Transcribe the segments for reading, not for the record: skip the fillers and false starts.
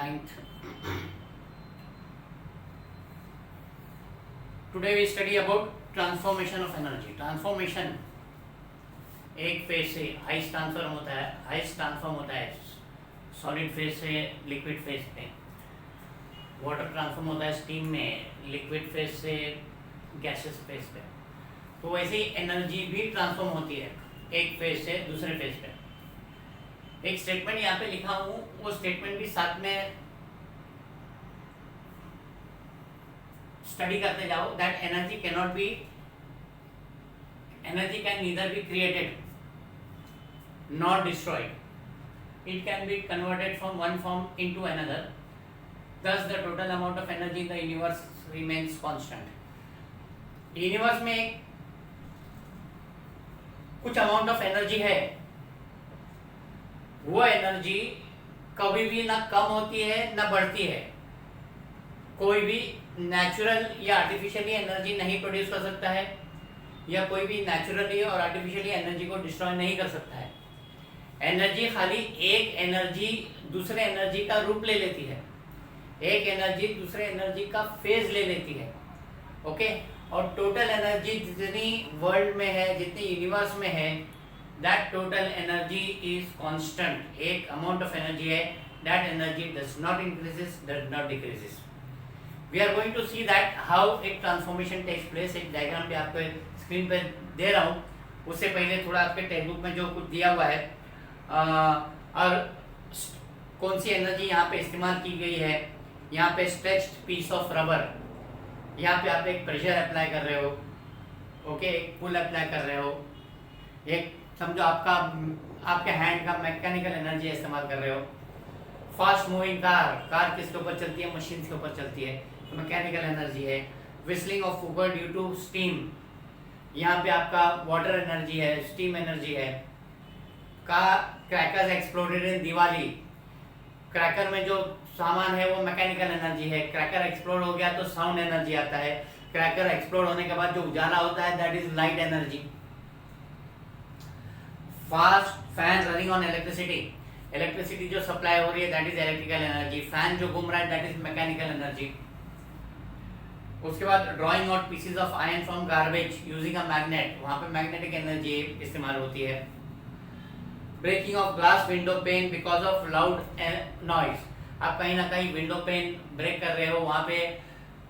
ninth. Today we study about transformation of energy. Transformation एक phase से ice transform होता है सॉलिड फेज से लिक्विड फेज पे, वाटर ट्रांसफॉर्म होता है स्टीम में लिक्विड फेज से गैसेस फेज पे। तो वैसे ही एनर्जी भी ट्रांसफॉर्म होती है एक फेज से दूसरे फेज पे। एक स्टेटमेंट यहाँ पे लिखा हूँ, वो स्टेटमेंट भी साथ में स्टडी करते जाओ। That energy can neither be created nor destroyed. It can be converted from one form into another. Thus, the total amount of energy in the universe remains constant. Universe में कुछ amount of energy है, वो energy कभी भी ना कम होती है ना बढ़ती है। कोई भी नेचुरल या आर्टिफिशियली एनर्जी नहीं प्रोड्यूस कर सकता है, या कोई भी नेचुरली और आर्टिफिशियली एनर्जी को डिस्ट्रॉय नहीं कर सकता है। एनर्जी खाली एक एनर्जी दूसरे एनर्जी का रूप ले लेती है, एक एनर्जी दूसरे एनर्जी का फेज ले लेती है। ओके, और टोटल एनर्जी जितनी वर्ल्ड में है, जितनी यूनिवर्स में है, that total energy is constant. एक अमाउंट ऑफ एनर्जी है, that energy does not increases, does not decreases. We are going to see that how एक ट्रांसफॉर्मेशन टेक्स प्लेस। एक डायग्राम पे आपको स्क्रीन पे दे रहा हूँ, उससे पहले थोड़ा आपके टेक्स्ट बुक में जो कुछ दिया हुआ है और कौन सी एनर्जी यहाँ पे इस्तेमाल की गई है। यहाँ पे स्ट्रेच्ड पीस ऑफ रबर, यहाँ पे आप एक प्रेशर अप्लाई कर रहे हो, ओके, एक पुल अप्लाई कर रहे हो, एक समझो आपके हैंड का मैकेनिकल एनर्जी इस्तेमाल कर रहे हो। फास्ट मूविंग कार किसके ऊपर चलती है? मशीन के ऊपर चलती है, तो मैकेनिकल एनर्जी है। Whistling of cooker due to steam, यहाँ पे आपका वाटर एनर्जी है, स्टीम एनर्जी है। Crackers exploded in Diwali, cracker में जो सामान है वो मैकेनिकल एनर्जी है। क्रैकर एक्सप्लोड हो गया तो साउंड एनर्जी आता है। क्रैकर एक्सप्लोड होने के बाद जो उजाला होता है, that is light energy. Fast fan running on electricity, electricity जो सप्लाई हो रही है, that is electrical energy. Fan जो घूम रहा है, दैट इज मैकेनिकल एनर्जी। उसके बाद drawing out pieces of iron from garbage using a magnet, वहां पे मैग्नेटिक एनर्जी इस्तेमाल होती है। Breaking of glass window pane because of loud noise, आप कहीं ना कहीं विंडो पेन ब्रेक कर रहे हो, वहां पे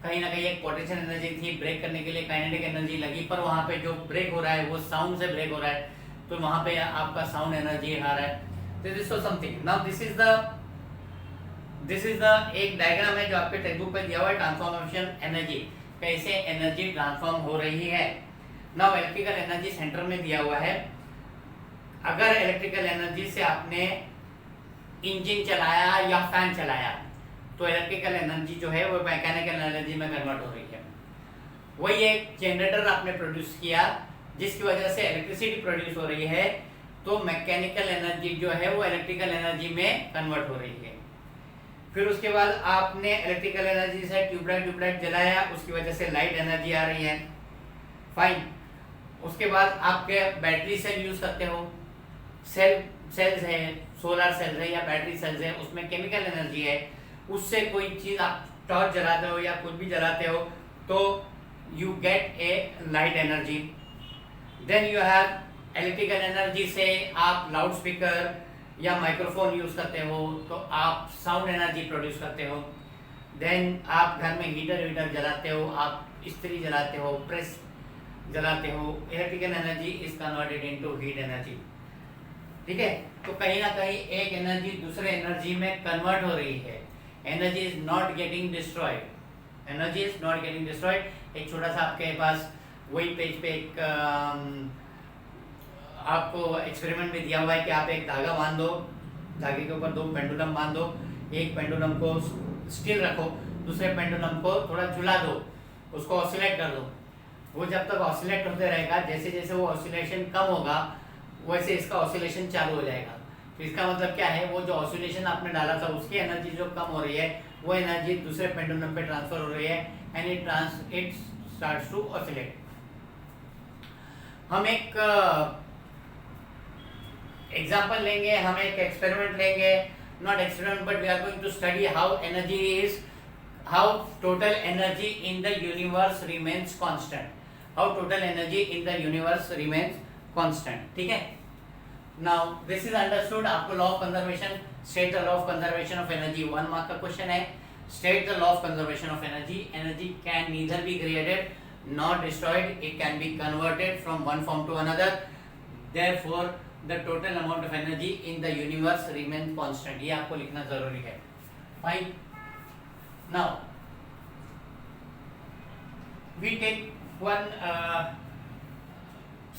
कहीं ना कहीं एक पोटेंशियल एनर्जी थी, ब्रेक करने के लिए काइनेटिक एनर्जी लगी, पर वहां पे जो ब्रेक हो रहा है वो साउंड से ब्रेक हो रहा है, तो वहां पे आपका साउंड एनर्जी आ रहा है। तो this is something. Now this is the एक डायग्राम है जो आपके टेक्स्ट बुक पे दिया हुआ है, ट्रांसफॉर्मेशन एनर्जी, कैसे एनर्जी ट्रांसफॉर्म हो रही है। नाउ इलेक्ट्रिकल एनर्जी सेंटर में दिया हुआ है। अगर इलेक्ट्रिकल एनर्जी से आपने इंजन चलाया या फैन चलाया, तो इलेक्ट्रिकल एनर्जी जो है वो मैकेनिकल एनर्जी में कन्वर्ट हो रही है। वही एक जनरेटर आपने प्रोड्यूस किया जिसकी वजह से इलेक्ट्रिसिटी प्रोड्यूस हो रही है, तो मैकेनिकल एनर्जी जो है वो इलेक्ट्रिकल एनर्जी में कन्वर्ट हो रही है। फिर उसके बाद आपने इलेक्ट्रिकल एनर्जी से ट्यूबलाइट जलाया, उसकी वजह से लाइट एनर्जी आ रही है, फाइन। उसके बाद आपके बैटरी सेल यूज करते हो, सेल्स है, सोलर सेल्स है या बैटरी सेल्स है, उसमें केमिकल एनर्जी है, उससे कोई चीज आप टॉर्च जलाते हो या कुछ भी जलाते हो, तो you get a light energy. Then you have electrical energy से आप लाउड स्पीकर या माइक्रोफोन यूज करते हो, तो आप साउंड एनर्जी प्रोड्यूस करते हो। देन आप घर में हीटर जलाते हो, आप इस्त्री जलाते हो, प्रेस जलाते हो, electrical energy is converted into heat energy. ठीक है, तो कहीं ना कहीं एक एनर्जी दूसरे एनर्जी में कन्वर्ट हो रही है। Energy is not getting destroyed, energy is not getting destroyed. एक छोटा सा आपके पास वही पेज पे एक आपको एक्सपेरिमेंट में दिया हुआ है कि आप एक धागा बांध दो, धागे के ऊपर दो पेंडुलम बांध दो, एक पेंडुलम को स्टिल रखो, दूसरे पेंडुलम को थोड़ा झुला दो, उसको ऑसिलेट कर दो। वो जब तक ऑसिलेट होते रहेगा, जैसे जैसे वो ऑसिलेशन कम होगा वैसे इसका ऑसिलेशन चालू हो जाएगा। तो इसका मतलब क्या है, वो जो ऑसिलेशन आपने डाला था उसकी एनर्जी जो कम हो रही है, वो एनर्जी दूसरे पेंडुलम पे ट्रांसफर हो रही है, and it starts to oscillate. हम एक एग्जाम्पल लेंगे, हम एक एक्सपेरिमेंट लेंगे। not experiment, but we are going to study how total energy in the universe remains constant. How total energy in the universe remains constant. ठीक है. Now this is understood. आपको law of conservation, state the law of conservation of energy. 1 mark का question है. State the law of conservation of energy. Energy can neither be created nor destroyed. It can be converted from one form to another. Therefore, the total amount of energy in the universe remains constant. ये आपको लिखना जरूरी है. Fine. Now we take one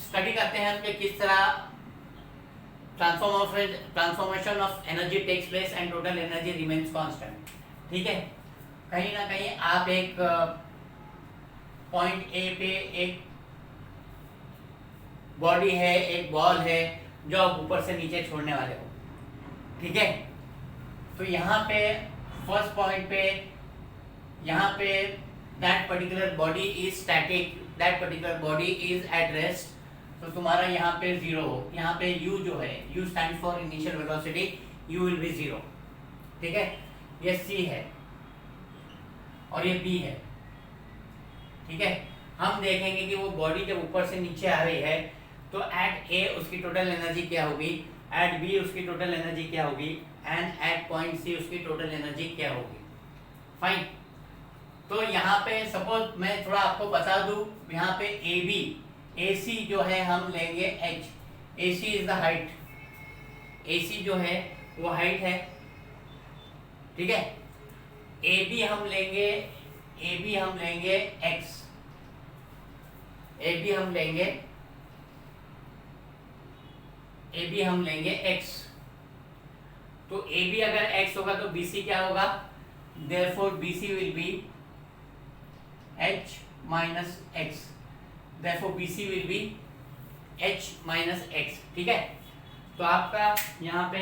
study करते हैं कि किस तरह transformation of energy takes place and total energy remains constant. ठीक है. कहीं ना कहीं आप एक पॉइंट ए पे एक बॉडी है, एक बॉल है जो आप ऊपर से नीचे छोड़ने वाले हो. ठीक है. तो यहाँ पे फर्स्ट पॉइंट पे यहाँ पे that particular body is static, that particular body is at rest. तो तुम्हारा यहाँ पे जीरो हो. यहाँ पे u जो है, u stand for initial velocity, u will be zero. ठीक है. ये c है और ये b है. ठीक है. हम देखेंगे कि वो बॉडी जब ऊपर से नीचे आ रही है तो एट a उसकी टोटल एनर्जी क्या होगी, एट b उसकी टोटल एनर्जी क्या होगी, एंड एट पॉइंट c उसकी टोटल एनर्जी क्या होगी. फाइन. तो यहाँ पे सपोज मैं थोड़ा आपको बता दूं, यहाँ पे AC जो है हम लेंगे h. AC is the height. AC जो है वो हाइट है. ठीक है. AB हम लेंगे x. AB हम लेंगे x. तो AB अगर x होगा तो BC क्या होगा, therefore BC will be h minus x. Therefore BC will be h minus x. ठीक है. तो आपका यहाँ पे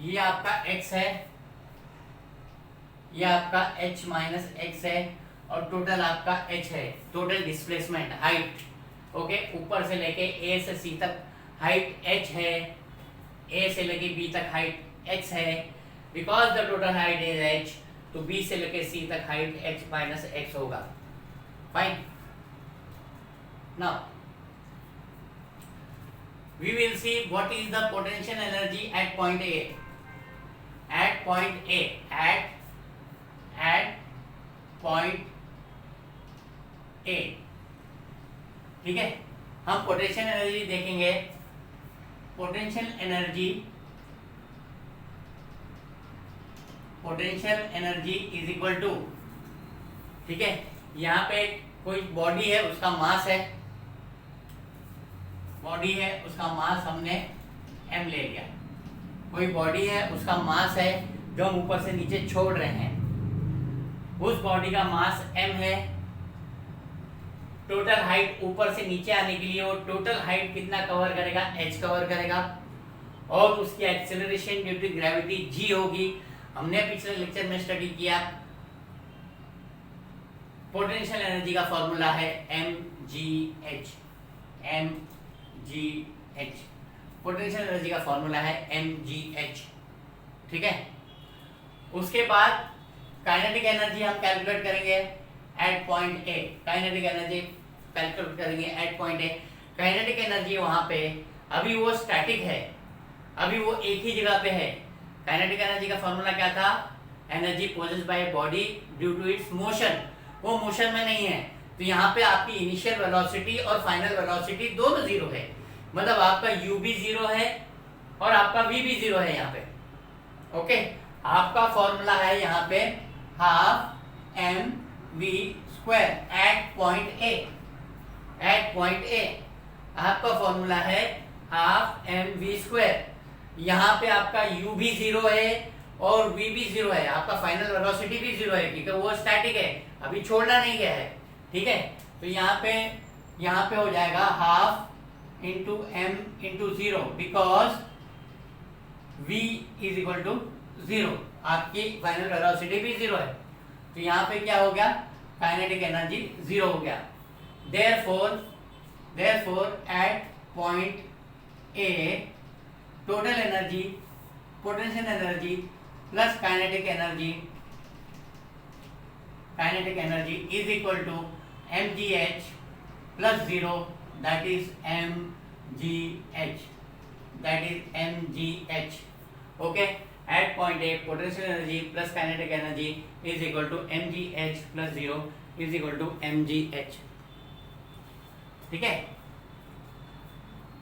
ये आपका x है, ये आपका h minus x है और टोटल आपका h है. Total displacement height. ओके. ऊपर से लेके a से c तक हाइट h है, a से लेके b तक हाइट x है. Because the total height is h, तो b से लेके c तक हाइट h minus x होगा. Fine. Now we will see what is the potential energy at point A. At point A. At point A. ठीक है. हम potential energy देखेंगे. Potential energy is equal to. ठीक है. यहाँ पे कोई बॉडी है, उसका मास है, बॉडी है उसका मास हमने m ले लिया. कोई बॉडी है उसका मास है जो हम ऊपर से नीचे छोड़ रहे हैं. उस बॉडी का मास m है. टोटल हाइट ऊपर से नीचे आने के लिए वो टोटल हाइट कितना कवर करेगा, h कवर करेगा. और उसकी acceleration due to gravity g होगी. हमने पिछले लेक्चर में स्टडी किया. पोटेंशियल एनर्जी का फॉर्मूला है mgh. पोटेंशियल एनर्जी का फॉर्मूला है mgh. ठीक है. उसके बाद काइनेटिक एनर्जी हम कैलकुलेट करेंगे at point A. Kinetic energy calculate करेंगे at point A. Kinetic energy वहां पे अभी वो स्टैटिक है, अभी वो एक ही जगह पे है. काइनेटिक एनर्जी का फॉर्मूला क्या था, energy possessed by body due to its motion. वो मोशन में नहीं है. तो यहाँ पे आपकी इनिशियल वेलोसिटी और फाइनल वेलोसिटी दोनों जीरो है. मतलब आपका u भी जीरो है और आपका v भी जीरो है यहाँ पे. ओके. आपका फॉर्मूला है यहाँ पे half m v square at point A. At point A आपका फॉर्मूला है हाफ एम वी स्क्वायर. यहाँ पे आपका u भी जीरो है और v भी जीरो है. आपका फाइनल वेलोसिटी भी जीरो है क्योंकि वो स्टैटिक है, अभी छोड़ना नहीं गया है. ठीक है. तो यहाँ पे हो जाएगा half into m into zero because v is equal to zero. आपकी फाइनल वेलोसिटी भी जीरो है. तो यहाँ पे क्या हो गया, काइनेटिक एनर्जी जीरो हो गया. Therefore at point A total energy potential energy plus kinetic energy is equal to mgh plus 0, that is mgh, okay. At point A, potential energy plus kinetic energy is equal to mgh plus 0 is equal to mgh, ठीक है.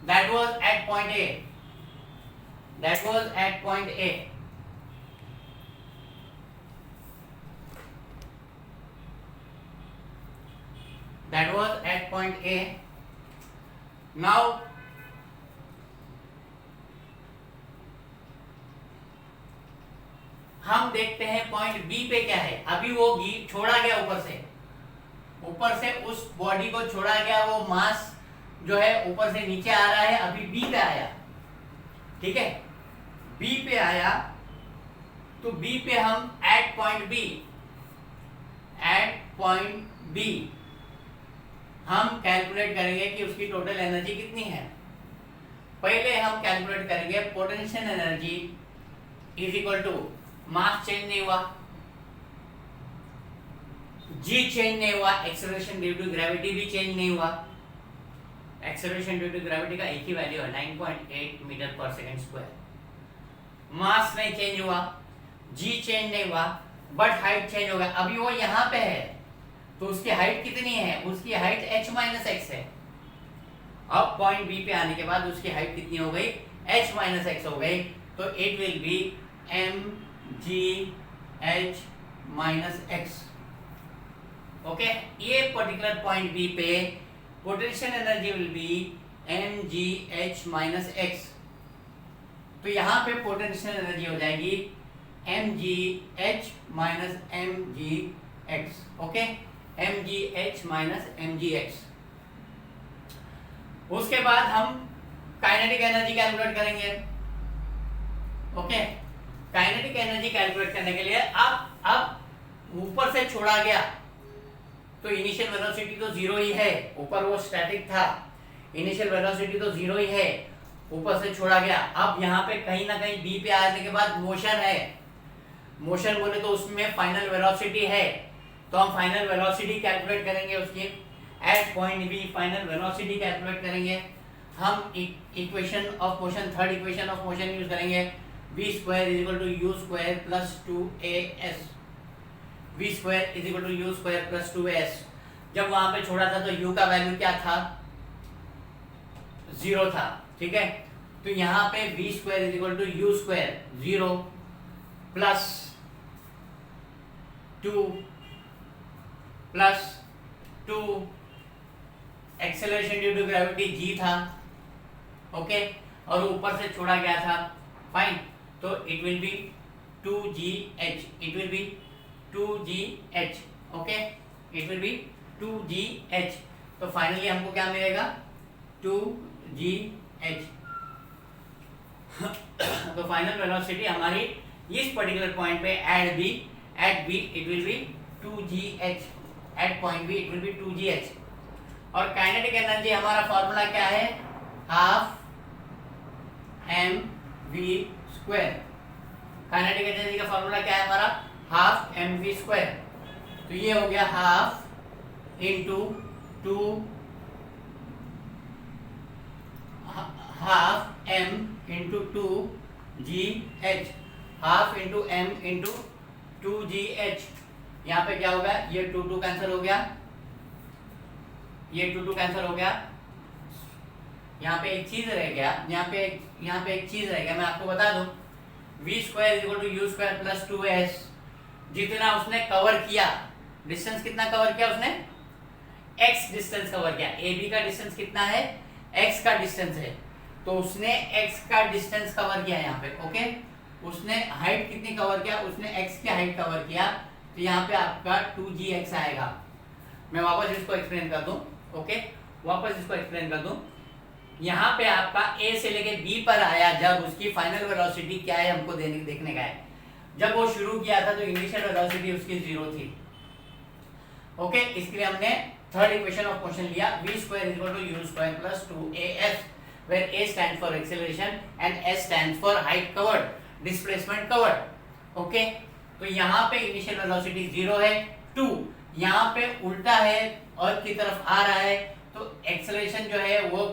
That was at point A. That was at point A. That was at point A. Now हम देखते हैं point B पे क्या है. अभी वो छोड़ा गया ऊपर से उस बॉडी को छोड़ा गया, वो मास जो है ऊपर से नीचे आ रहा है, अभी बी पे आया, ठीक है. बी पे आया तो बी पे हम एट पॉइंट बी हम कैलकुलेट करेंगे कि उसकी टोटल एनर्जी कितनी है. पहले हम कैलकुलेट करेंगे potential energy is equal to, mass change नहीं हुआ, जी चेंज नहीं हुआ, एक्सेलरेशन ड्यू टू ग्रेविटी भी चेंज नहीं हुआ. एक्सेलरेशन ड्यू टू ग्रेविटी का एक ही वैल्यू है 9.8 मीटर पर सेकंड स्क्वायर. मास नहीं चेंज हुआ, जी चेंज नहीं हुआ, बट हाइट चेंज हो गया. अभी वो यहाँ पे है तो उसकी हाइट कितनी है, उसकी हाइट h माइनस एक्स है. अब पॉइंट बी पे आने के बाद उसकी हाइट कितनी हो गई, h माइनस एक्स हो गई. तो it will B mgh minus x, okay. ये पर्टिकुलर पॉइंट बी पे potential energy will be mgh minus x. तो यहाँ पे पोटेंशियल एनर्जी हो जाएगी mgh minus mgx, okay. mgh minus mgx. उसके बाद हम काइनेटिक एनर्जी कैलकुलेट करेंगे, ओके. काइनेटिक एनर्जी कैलकुलेट करने के लिए अब ऊपर से छोड़ा गया तो इनिशियल वेलोसिटी तो जीरो ही है, ऊपर वो स्टैटिक था, इनिशियल वेलोसिटी तो जीरो ही है, ऊपर से छोड़ा गया. अब यहाँ पे कहीं ना कहीं बी पे आने के बाद मोशन है. मोशन बोले तो उसमें फाइनल वेलोसिटी है, तो हम फाइनल वेलोसिटी कैलकुलेट करेंगे उसकी. At point B final velocity calculate करेंगे हम. Equation of motion, third equation of motion use करेंगे. v square is equal to u square plus 2as. v square is equal to u square plus 2as. जब वहां पे छोड़ा था तो u का वैल्यू क्या था, 0 था, ठीक है. तो यहाँ पे v square is equal to u square 0 plus 2 acceleration due to gravity g था, ओके. और ऊपर से छोड़ा गया था, फाइन. तो it will be 2gh, it will be 2gh, okay. It will be 2gh. तो फाइनली हमको क्या मिलेगा, 2gh. तो फाइनल वेलोसिटी हमारी इस पर्टिकुलर पॉइंट पे at B it will be 2gh. At point B it will be 2gh. और kinetic energy हमारा फॉर्मूला क्या है, half mv square. Kinetic energy का फॉर्मूला क्या है हमारा, हाफ mv स्क्वायर. तो ये हो गया half into 2 half m into 2gh, half into m into 2gh. यहाँ पे क्या होगा, ये 2 कैंसिल हो गया, ये 2 कैंसिल हो गया. यहाँ पे एक चीज रह गया, यहाँ पे एक चीज रह गया, मैं आपको बता दूं. v square equal to u square plus 2s. जितना उसने कवर किया, डिस्टेंस कितना कवर किया उसने, x डिस्टेंस कवर किया. ab का डिस्टेंस कितना है, x का डिस्टेंस है, तो उसने x का डिस्टेंस कवर किया यहाँ पे, ओके. उसने हाइट कितनी कवर किया, उसने x की हाइट कवर किया. तो यहाँ पे आपका 2gx आएगा. मैं वापस इसको एक्सप्लेन कर दूं, ओके. वापस इसको एक्सप्लेन कर दूं. यहाँ पे आपका A से लेके B पर आया, जब उसकी फाइनल वेलोसिटी क्या है हमको देखने का है. जब वो शुरू किया था तो इनिशियल वेलोसिटी उसकी 0 थी, ओके. इसके लिए हमने थर्ड इक्वेशन ऑफ मोशन लिया, v square equal to u square plus 2as, where a stands for acceleration and s stands for height covered. Displacement covered. Okay, तो यहाँ पे इनिशियल वेलोसिटी 0 है, 2 यहाँ पे उल्टा है और की तरफ आ रहा है, तो एक्सेलरेशन जो है वो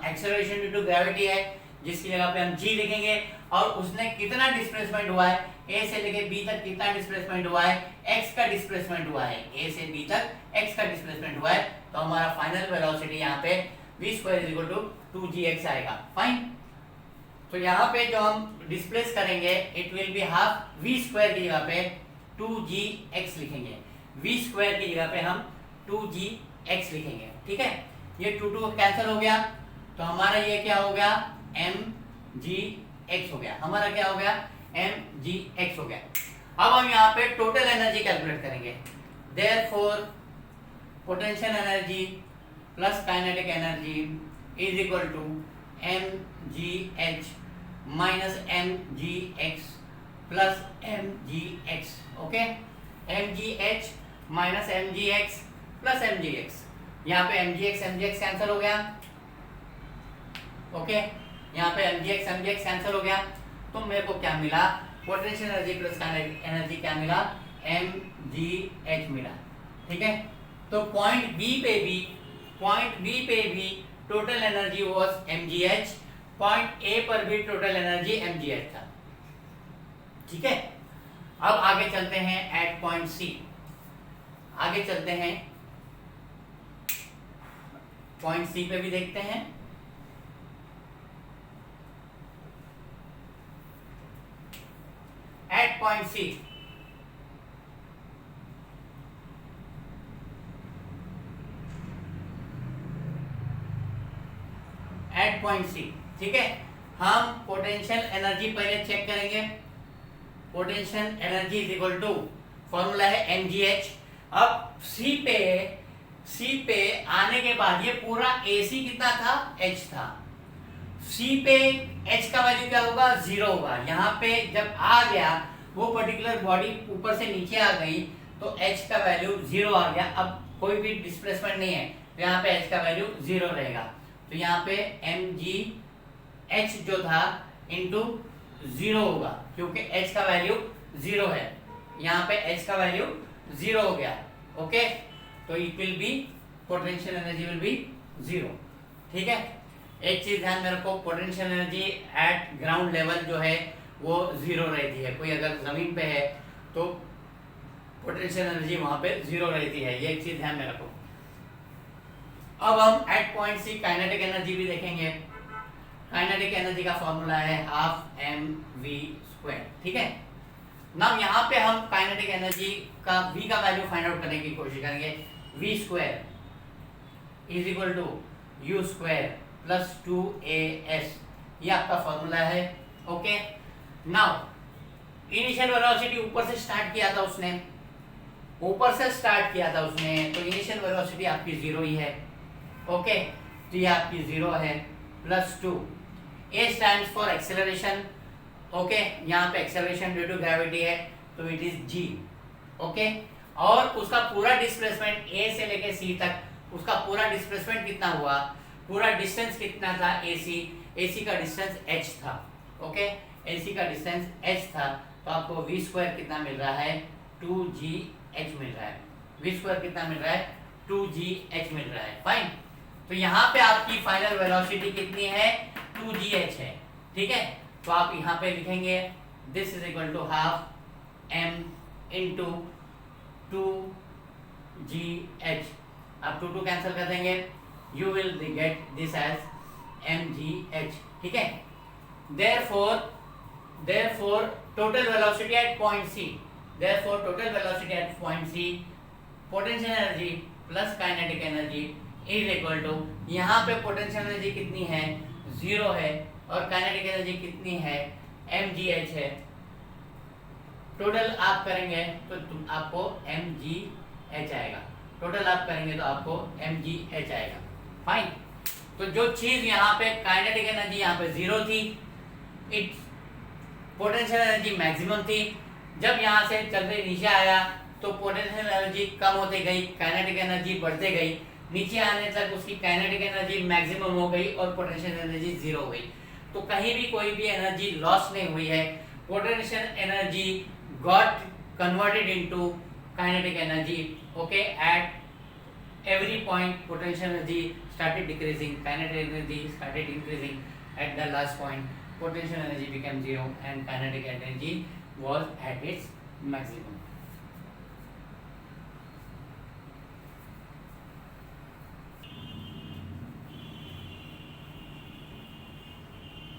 एक्सेलरेशन ड्यू टू ग्रेविटी है, जिसकी जगह पे हम g लिखेंगे। और उसने कितना डिस्प्लेसमेंट हुआ है, a से लेके b तक कितना डिस्प्लेसमेंट हुआ है, x का डिस्प्लेसमेंट हुआ है, a से b तक x का डिस्प्लेसमेंट हुआ है। तो हमारा फाइनल वेलोसिटी यहाँ पे v² 2gx आएगा। फाइन, तो यहाँ पे जो हम डिस्प्लेस करेंगे it will be half v² की जगह पे 2gx लिखेंगे, v² की जगह पे हम 2gx लिखेंगे। ठीक है, ये 2 कैंसिल हो गया, तो हमारा ये क्या हो गया, mgx हो गया, हमारा क्या हो गया, mgx हो गया। अब हम यहाँ पे टोटल एनर्जी कैलकुलेट करेंगे। Therefore potential energy plus kinetic energy is equal to mgh minus mgx plus mgx। Okay, mgh minus mgx plus mgx, यहाँ पे mgx कैंसिल हो गया। ओके, यहाँ पे mgx कैंसिल हो गया, तो मेरे को क्या मिला, potential energy plus kinetic energy क्या मिला, mgh मिला। ठीक है, तो पॉइंट बी पे भी total energy was mgh, point A पर भी टोटल एनर्जी mgh था। ठीक है, अब आगे चलते हैं एट पॉइंट सी, आगे चलते हैं पॉइंट सी पे भी देखते हैं। At point C at point C, ठीक है, हम पोटेंशियल एनर्जी पहले चेक करेंगे। Potential energy is equal to, formula है mgh। अब सी पे आने के बाद ये पूरा AC कितना था, h था। C पे h का वैल्यू क्या होगा, 0 होगा। यहाँ पे जब आ गया वो पर्टिकुलर बॉडी ऊपर से नीचे आ गई तो h का वैल्यू 0 आ गया। अब कोई भी डिस्प्लेसमेंट नहीं है तो यहाँ पे h का वैल्यू 0 रहेगा। तो यहाँ पे mgh जो था इनटू 0 होगा, क्योंकि h का वैल्यू 0 है। यहाँ पे h का वैल्यू 0 हो गया। ओके, तो it will B, potential energy will be 0। ठीक है, एक चीज ध्यान में रखो, potential energy at ground level जो है वो 0 रहती है। कोई अगर जमीन पे है तो पोटेंशियल एनर्जी वहां पे 0 रहती है, ये एक चीज ध्यान में रखो। अब हम at point C kinetic energy भी देखेंगे। काइनेटिक एनर्जी का फॉर्मूला है हाफ mv²। ठीक है, ना यहाँ पे हम काइनेटिक एनर्जी का v का वैल्यू फाइंड आउट करने की कोशिश करेंगे। v² is equal to u² plus 2as, ये आपका फॉर्मूला है। ओके, नाउ इनिशियल वेलोसिटी ऊपर से स्टार्ट किया था उसने, तो इनिशियल वेलोसिटी आपकी 0 ही है। ओके, तो ये आपकी 0 है, plus 2। a stands for acceleration. Okay, यहाँ पे एक्सेलरेशन ड्यू टू ग्रेविटी है तो इट इज g। ओके, और उसका पूरा डिस्प्लेसमेंट a से लेके c तक, उसका पूरा डिस्प्लेसमेंट कितना हुआ, पूरा डिस्टेंस कितना था ac का डिस्टेंस h था। ओके, ac का डिस्टेंस h था, तो आपको v² कितना मिल रहा है, 2gh मिल रहा है। v² कितना मिल रहा है, 2gh मिल रहा है। फाइन, तो यहाँ पे आपकी फाइनल वेलोसिटी कितनी है, 2gh है। ठीक है, तो आप यहाँ पे लिखेंगे this is equal to half m into 2gh। आप 2 कैंसिल कर देंगे, you will get this as mgh। ठीक है, therefore total velocity at point C, potential energy plus kinetic energy is equal to, यहाँ पे पोटेंशियल एनर्जी कितनी है, 0 है, और काइनेटिक एनर्जी कितनी है, mgh है। टोटल आप करेंगे तो आपको mgh आएगा, फाइन। तो जो चीज यहाँ पे काइनेटिक एनर्जी यहाँ पे 0 थी, इट पोटेंशियल एनर्जी मैक्सिमम थी। जब यहाँ से चलते नीचे आया तो पोटेंशियल एनर्जी कम होते गई, काइनेटिक एनर्जी बढ़ते गई, नीचे आने तक उसकी काइनेटिक एनर्जी मैक्सिमम हो गई और पोटेंशियल एनर्जी 0 हो गई। तो कहीं भी कोई भी एनर्जी लॉस नहीं हुई है। Potential energy got converted into kinetic energy. Okay, at every point potential energy started decreasing, kinetic energy started increasing. At the last point potential energy became zero and kinetic energy was at its maximum.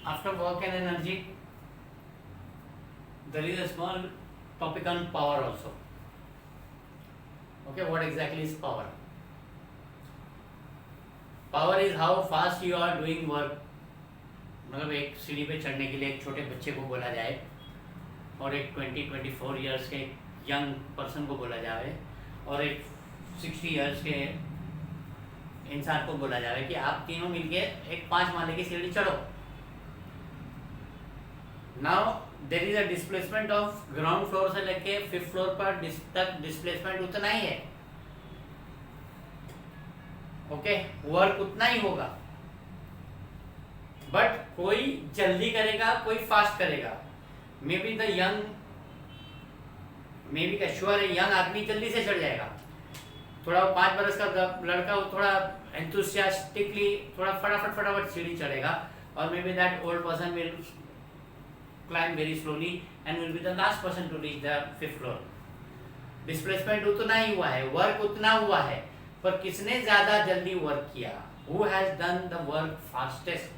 After work and energy, there is a small topic on power also. Okay, what exactly is power? Power is how fast you are doing work. मतलब एक सीढ़ी पे चढ़ने के लिए एक छोटे बच्चे को बोला जाए और एक 20-24 इयर्स के यंग पर्सन को बोला जाए और एक 60 इयर्स के इंसान को बोला जाए कि आप तीनों मिलके एक 5 माले की सीढ़ी चढ़ो। Now there is a displacement of ground floor से लेके 5th फ्लोर पर तक डिस्प्लेसमेंट उतना ही है। ओके, वर्क उतना ही होगा, बट कोई जल्दी करेगा, कोई फास्ट करेगा। May be the young, may be cashier है यंग आदमी जल्दी से चढ़ जाएगा, थोड़ा 5 बरस का लड़का थोड़ा एंथुसियास्टिकली थोड़ा फटाफट सीढ़ी चढ़ेगा, और may be that old person will climb very slowly and will be the last person to reach the 5th floor. Displacement उतना ही हुआ है, वर्क उतना हुआ है, पर किसने ज्यादा जल्दी वर्क किया? Who has done the work fastest?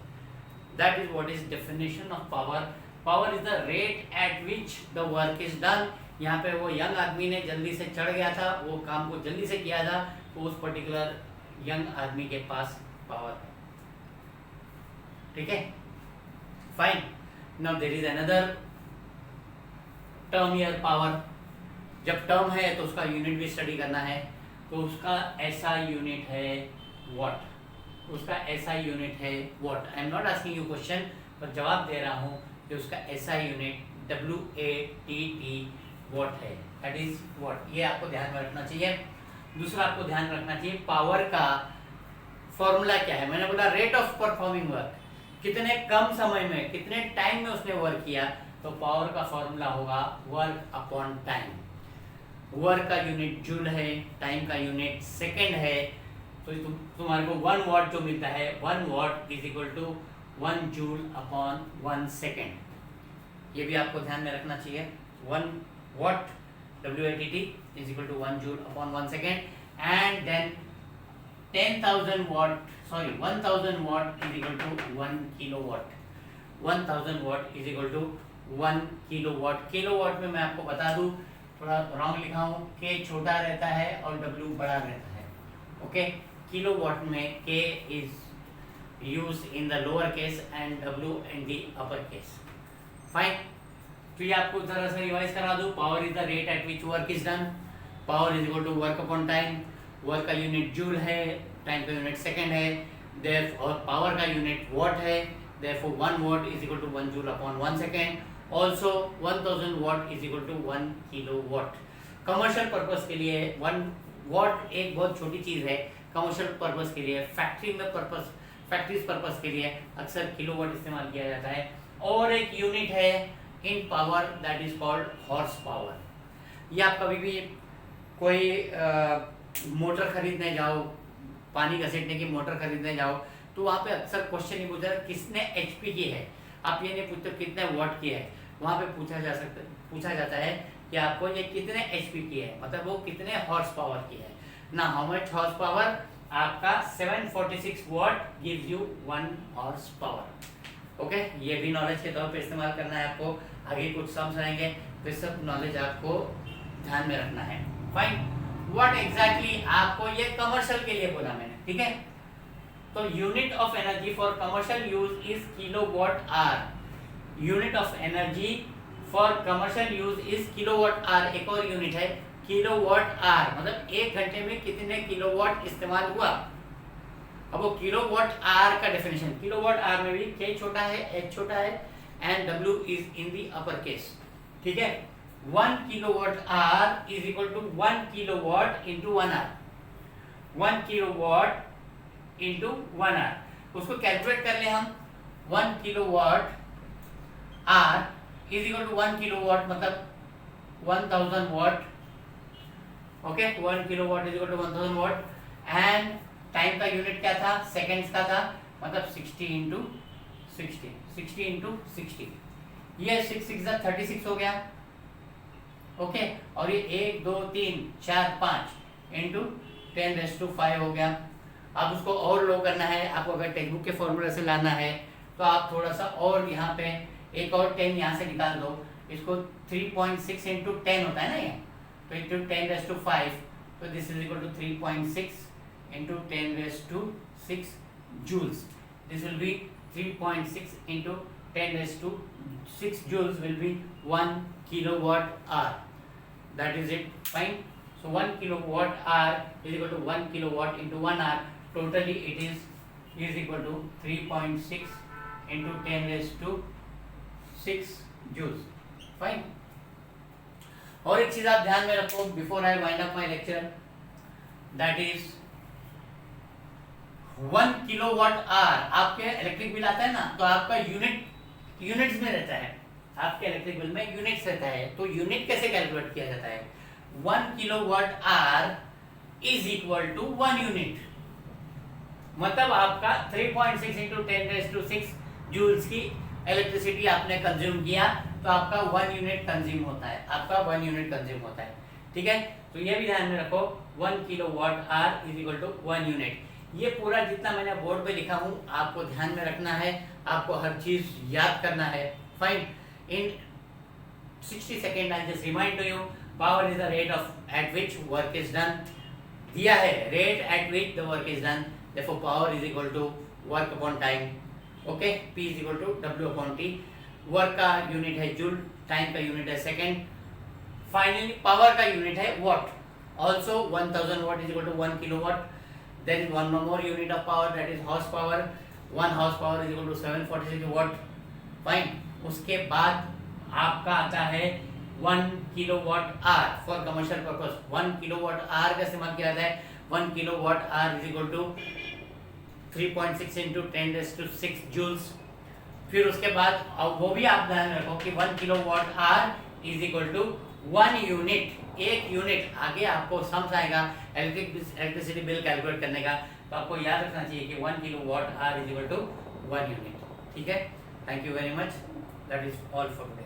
That is what is definition of power. Power is the rate at which the work is done. यहाँ पे वो यंग आदमी ने जल्दी से चढ़ गया था, वो काम को जल्दी से किया था, तो उस पर्टिकुलर यंग आदमी के पास पावर है। ठीक है, fine. Now there is another term here, power. जब टर्म है तो उसका यूनिट भी स्टडी करना है, तो उसका ऐसा यूनिट है वॉट। उसका ऐसा यूनिट है what. I am not asking you question, पर जवाब दे रहा हूँ कि उसका ऐसा यूनिट WATT वॉट है, दैट इज वॉट। ये आपको ध्यान में रखना चाहिए। दूसरा आपको ध्यान रखना चाहिए पावर का फॉर्मूला क्या है। मैंने बोला रेट ऑफ परफॉर्मिंग वर्क, कितने कम समय में कितने टाइम में उसने वर्क किया, तो पावर का फॉर्मूला होगा वर्क अपॉन टाइम। वर्क का यूनिट जूल है, टाइम का यूनिट सेकेंड है, तो तुम्हारे को 1 वॉट जो मिलता है, 1 watt is equal to 1 joule upon 1 second. ये भी आपको ध्यान में रखना चाहिए। 1 watt WATT is equal to 1 joule upon 1 second, and then 10,000 watt, sorry 1000 watt is equal to 1 kilowatt. 1000 watt is equal to 1 kilowatt. Kilowatt में मैं आपको बता दूं, थोड़ा रॉन्ग लिखा हूँ, K छोटा रहता है और W बड़ा रहता है। ओके, किलोवाट में K is use in the lower case and W in the upper case. Fine, तो ये आपको जरा सा रिवाइज करा दूं। Power is the rate at which work is done. Power is equal to work upon time. Work का unit joule है, time का यूनिट सेकेंड है, देयरफॉर पावर का यूनिट वॉट है, therefore 1 watt is equal to 1 joule upon 1 second. Also 1000 watt is equal to 1 kilowatt. Commercial purpose के लिए 1 what एक बहुत छोटी चीज है कमर्शियल पर्पस के लिए। फैक्ट्रीज पर्पस के लिए अक्सर किलोवाट इस्तेमाल किया जाता है। और एक यूनिट है in power, that is called horsepower. या आप कभी भी कोई मोटर खरीदने जाओ, पानी घसीटने की मोटर खरीदने जाओ, तो वहाँ पे अक्सर क्वेश्चन ही पूछा किसने HP की है, आप ये नहीं पूछते कितने वॉट की है। वहाँ पे पूछा जाता है कि आपको ये कितने HP की है, मतलब वो कितने हॉर्स पावर की है ना। How much horse power? आपका 746 what gives you 1 horse power. Okay, ये भी नॉलेज के तौर पे इस्तेमाल करना है आपको। आगे कुछ सम्स आएंगे, तो सब नॉलेज आपको ध्यान में रखना है। फाइन, व्हाट एग्जैक्टली आपको ये कमर्शियल के लिए बोला मैंने, ठीक है। तो unit of energy for commercial use is kilowatt hour. Unit of energy for commercial use is kilowatt hour. एक और यूनिट है किलोवाट आवर, मतलब 1 घंटे में कितने किलोवाट इस्तेमाल हुआ। अब वो किलोवाट आवर का डेफिनेशन, किलोवाट आवर में भी K छोटा है, H छोटा है and W is in the upper case, ठीक है। 1 kilowatt hour is equal to 1 kilowatt into 1 hour. 1 kilowatt into 1 hour, उसको कैलकुलेट कर ले हम। 1 kilowatt hour is equal to 1 kilowatt मतलब 1000 watt, okay 1 kilowatt is equal to 1000 watt and time का unit क्या था, सेकेंड्स का था, मतलब 60 इंटू 60, ये 6 6 36 हो गया, ओके और ये 1 2 3 4 5 इंटू 10⁵ हो गया। अब उसको और लो करना है आपको, अगर टेक्स्ट बुक के फॉर्मूला से लाना है तो आप थोड़ा सा और यहाँ पे एक और 10 यहाँ से निकाल दो, इसको 3.6 इंटू 10 होता है ना ये, तो इंटू 10⁵, तो this is equal to 3.6 into 10⁶ joules, this will be 3.6 into 10⁶ joules will be 1 kilowatt hour, that is it, fine. So 1 kilowatt hour is equal to 1 kilowatt into 1 hour, totally it is equal to 3.6 into 10⁶ joules, fine. और एक चीज आप ध्यान में रखो before I wind up my lecture, that is 1 kilowatt our आपके electric bill आता है ना, तो आपका यूनिट्स में रहता है, आपके इलेक्ट्रिक बिल में यूनिट्स रहता है, तो यूनिट कैसे कैलकुलेट किया जाता है, 1 kilowatt hour is equal to 1 unit, मतलब आपका 3.6 इंटू 10⁶ जूल्स की इलेक्ट्रिसिटी आपने कंज्यूम किया, तो आपका 1 यूनिट कंज्यूम होता है, आपका 1 यूनिट कंज्यूम होता है, ठीक है। तो ये भी ध्यान में रखो 1 kilowatt hour is equal to 1 unit. ये पूरा जितना मैंने बोर्ड पे लिखा हूँ आपको ध्यान में रखना है, आपको हर चीज याद करना है, fine. In 60 second I just remind to you, power is the rate of at which work is done, दिया है rate at which the work is done, therefore power is equal to work upon time, okay, P is equal to W upon T, work का unit है joule, time का unit है second, finally power का unit है watt, also 1000 watt is equal to 1 kilowatt. There is one more unit of power, that is horsepower. 1 horsepower is equal to 746 watt. Fine. उसके बाद आपका आता है 1 kilowatt hour for commercial purpose. 1 kilowatt hour का इस्तेमाल किया जाता है, 1 kilowatt hour is equal to 3.6 into 10⁶ joules. फिर उसके बाद अब वो भी आप ध्यान रखो कि 1 kilowatt hour is equal to 1 unit, एक यूनिट, आगे आपको समझ आएगा इलेक्ट्रिसिटी बिल कैलकुलेट करने का, तो आपको याद रखना चाहिए कि 1 kilowatt hour is equal to 1 unit, ठीक है। Thank you very much, that is all for today.